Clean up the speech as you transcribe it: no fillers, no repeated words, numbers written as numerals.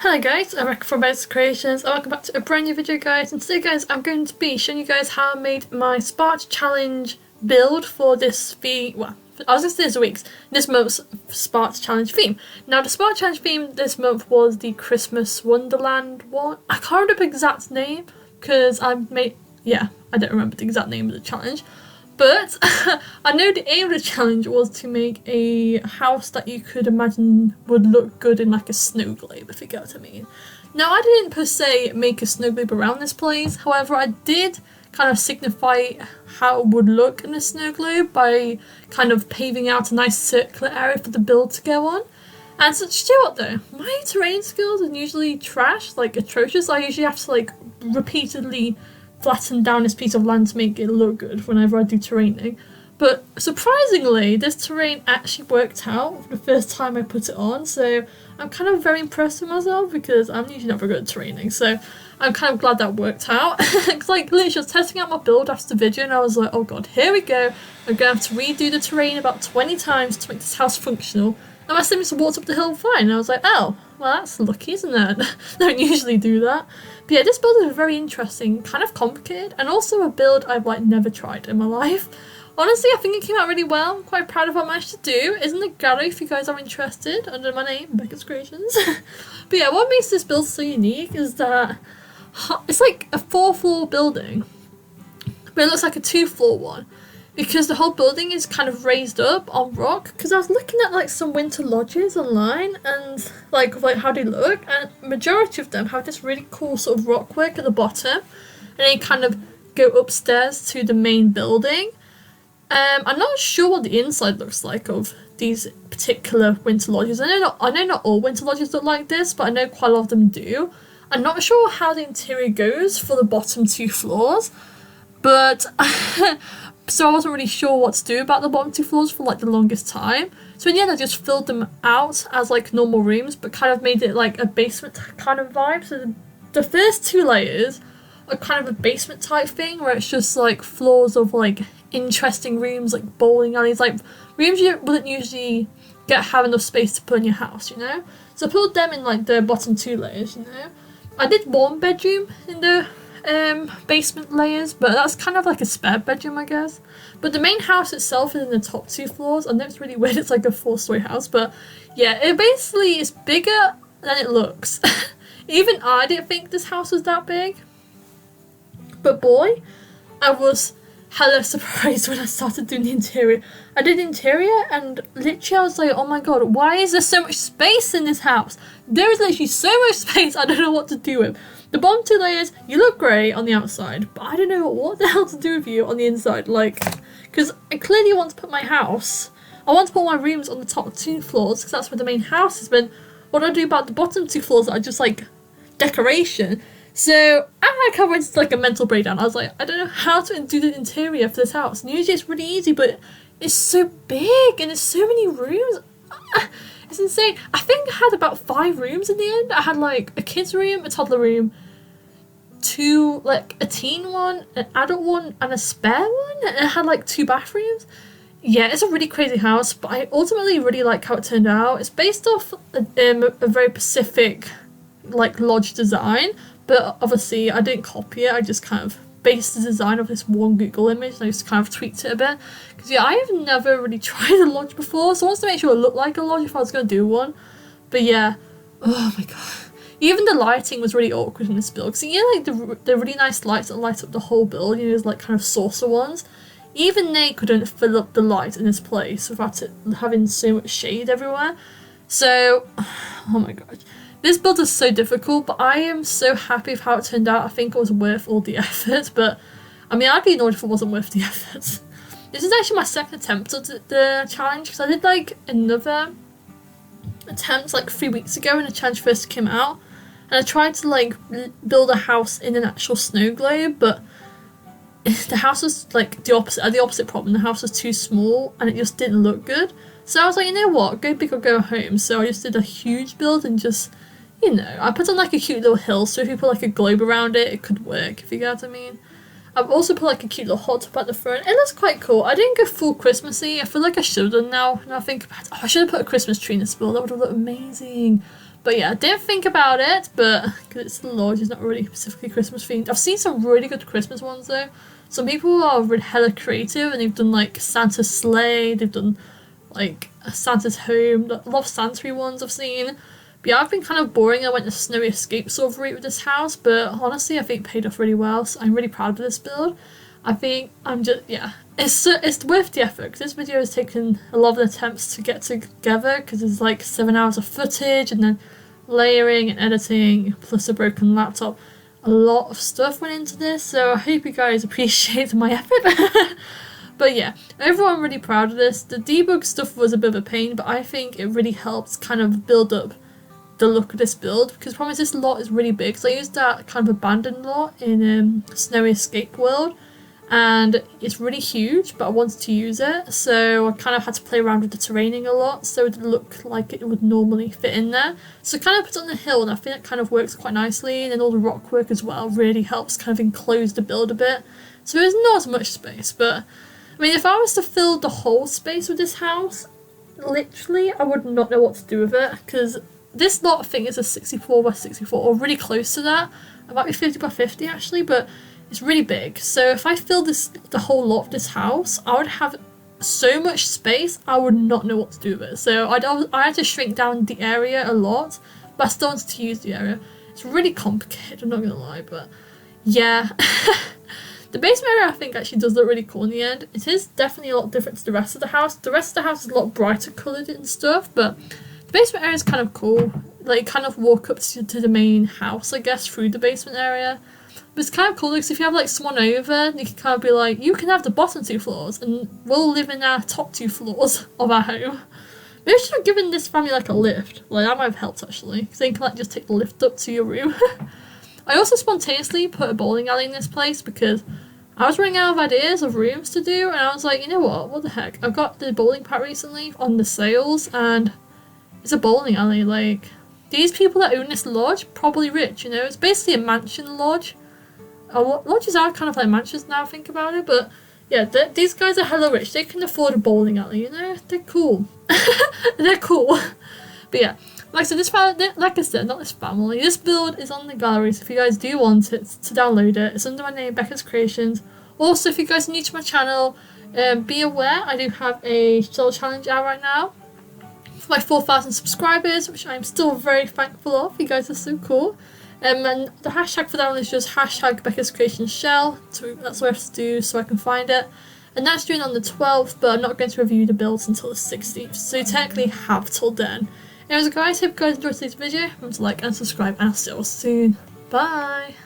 Hello guys, I'm Rebecca from Beccascreations and welcome back to a brand new video guys, and today guys I'm going to be showing you guys how I made my Spark Challenge build for this this month's Spark Challenge theme. Now the Spark Challenge theme this month was the Christmas Wonderland one. I can't remember the exact name because I don't remember the exact name of the challenge. But I know the aim of the challenge was to make a house that you could imagine would look good in like a snow globe, if you get what I mean. Now I didn't per se make a snow globe around this place, however I did kind of signify how it would look in a snow globe by kind of paving out a nice circular area for the build to go on. And so, do you know what though? My terrain skills are usually trash, like atrocious. I usually have to like repeatedly flatten down this piece of land to make it look good whenever I do terraining. But surprisingly, this terrain actually worked out the first time I put it on, so I'm kind of very impressed with myself because I'm usually not very good at terraining, so I'm kind of glad that worked out. Because like literally I was testing out my build after the video and I was like, oh god, here we go, I'm going to have to redo the terrain about 20 times to make this house functional. And my sim just walked up the hill fine, and I was like, oh, well that's lucky, isn't it? I don't usually do that. But yeah, this build is very interesting, kind of complicated, and also a build I've like never tried in my life. Honestly, I think it came out really well. I'm quite proud of what I managed to do. It's in the gallery if you guys are interested, under my name, Beccascreations. But yeah, what makes this build so unique is that it's like a 4-floor building, but it looks like a 2-floor one. Because the whole building is kind of raised up on rock. Because I was looking at like some winter lodges online and like how they look, and majority of them have this really cool sort of rock work at the bottom, and then kind of go upstairs to the main building. I'm not sure what the inside looks like of these particular winter lodges. I know not all winter lodges look like this, but I know quite a lot of them do. I'm not sure how the interior goes for the bottom 2 floors, but so I wasn't really sure what to do about the bottom 2 floors for like the longest time. So in the end I just filled them out as like normal rooms, but kind of made it like a basement kind of vibe. So the first 2 layers are kind of a basement type thing where it's just like floors of like interesting rooms, like bowling alleys, like rooms you wouldn't usually have enough space to put in your house, you know? So I put them in like the bottom 2 layers, you know? I did 1 bedroom in the basement layers, but that's kind of like a spare bedroom, I guess. But the main house itself is in the top 2 floors. I know it's really weird, it's like a 4-story house, but yeah, it basically is bigger than it looks. Even I didn't think this house was that big, but boy, I was hella surprised when I started doing the interior. I did the interior and literally I was like, oh my god, why is there so much space in this house? There is literally so much space I don't know what to do with. The bottom 2 layers, you look great on the outside, but I don't know what the hell to do with you on the inside, like, because I clearly want to put my house, I want to put my rooms on the top 2 floors, because that's where the main house is, but what do I do about the bottom 2 floors that are just, like, decoration? So, I kind of went into, like, a mental breakdown. I was like, I don't know how to do the interior for this house, and usually it's really easy, but it's so big, and there's so many rooms. It's insane. I think I had about 5 rooms in the end. I had like a kid's room, a toddler room, 2, like a teen one, an adult one, and a spare one, and it had like 2 bathrooms. Yeah, it's a really crazy house, but I ultimately really like how it turned out. It's based off a very specific like lodge design, but obviously I didn't copy it, I just kind of based the design of this one Google image and I just kind of tweaked it a bit. Because yeah, I have never really tried a lodge before, so I wanted to make sure it looked like a lodge if I was going to do one. But yeah, oh my god. Even the lighting was really awkward in this build. Because you know, like the really nice lights that light up the whole build, you know, those like kind of saucer ones. Even they couldn't fill up the light in this place without it having so much shade everywhere. So, oh my god. This build is so difficult, but I am so happy with how it turned out. I think it was worth all the effort, but I mean, I'd be annoyed if it wasn't worth the effort. This is actually my second attempt at the challenge, because I did like another attempt like 3 weeks ago when the challenge first came out, and I tried to like build a house in an actual snow globe, but the house was like the opposite problem. The house was too small and it just didn't look good. So I was like, you know what, go big or go home. So I just did a huge build and just, you know, I put on like a cute little hill, so if you put like a globe around it, it could work, if you get what I mean. I've also put like a cute little hot tub at the front. It looks quite cool. I didn't go full Christmassy. I feel like I should have done now. And I think, oh, I should have put a Christmas tree in this build. That would have looked amazing. But yeah, I didn't think about it, but because it's the Lodge, it's not really specifically Christmas themed. I've seen some really good Christmas ones though. Some people are really hella creative and they've done like Santa's sleigh, they've done like Santa's home, a lot of Santa-y ones I've seen. But yeah, I've been kind of boring. I went the Snowy Escape sort of route with this house, but honestly I think it paid off really well, so I'm really proud of this build. I think I'm just, yeah, it's worth the effort because this video has taken a lot of attempts to get together because there's like 7 hours of footage and then layering and editing plus a broken laptop. A lot of stuff went into this, so I hope you guys appreciate my effort. But yeah, overall I'm really proud of this. The debug stuff was a bit of a pain, but I think it really helped kind of build up the look of this build because the problem is this lot is really big. So I used that kind of abandoned lot in Snowy Escape World and it's really huge, but I wanted to use it, so I kind of had to play around with the terraining a lot so it would look like it would normally fit in there. So I kind of put it on the hill and I think it kind of works quite nicely, and then all the rock work as well really helps kind of enclose the build a bit. So there's not as much space, but I mean if I was to fill the whole space with this house, literally I would not know what to do with it because this lot I think is a 64 by 64 or really close to that. It might be 50 by 50 actually, but it's really big, so if I filled the whole lot of this house, I would have so much space, I would not know what to do with it. So I had to shrink down the area a lot, but I still wanted to use the area. It's really complicated, I'm not gonna lie, but yeah. The basement area I think actually does look really cool in the end. It is definitely a lot different to the rest of the house. The rest of the house is a lot brighter coloured and stuff, but the basement area is kind of cool. Like kind of walk up to the main house, I guess, through the basement area. But it's kind of cool because if you have like someone over, you can kind of be like, you can have the bottom 2 floors and we'll live in our top 2 floors of our home. Maybe I should have given this family like a lift. Like that might have helped actually, because then you can like just take the lift up to your room. I also spontaneously put a bowling alley in this place because I was running out of ideas of rooms to do, and I was like, you know what the heck, I've got the bowling pack recently on the sales and it's a bowling alley. Like these people that own this lodge, probably rich, you know, it's basically a mansion lodge. Lodges are kind of like mansions now I think about it, but yeah, these guys are hella rich. They can afford a bowling alley, you know? They're cool. They're cool. But yeah, like I said, not this family. This build is on the gallery, so if you guys do want it to download it, it's under my name, Beccascreations. Also, if you guys are new to my channel, be aware I do have a soul challenge out right now for my 4,000 subscribers, which I'm still very thankful of. You guys are so cool. And the hashtag for that one is just hashtag Beccascreations shell. That's what I have to do so I can find it. And that's due on the 12th, but I'm not going to review the builds until the 16th. So you technically have till then. Anyways guys, hope you guys enjoyed today's video. Remember to like and subscribe, and I'll see you all soon. Bye!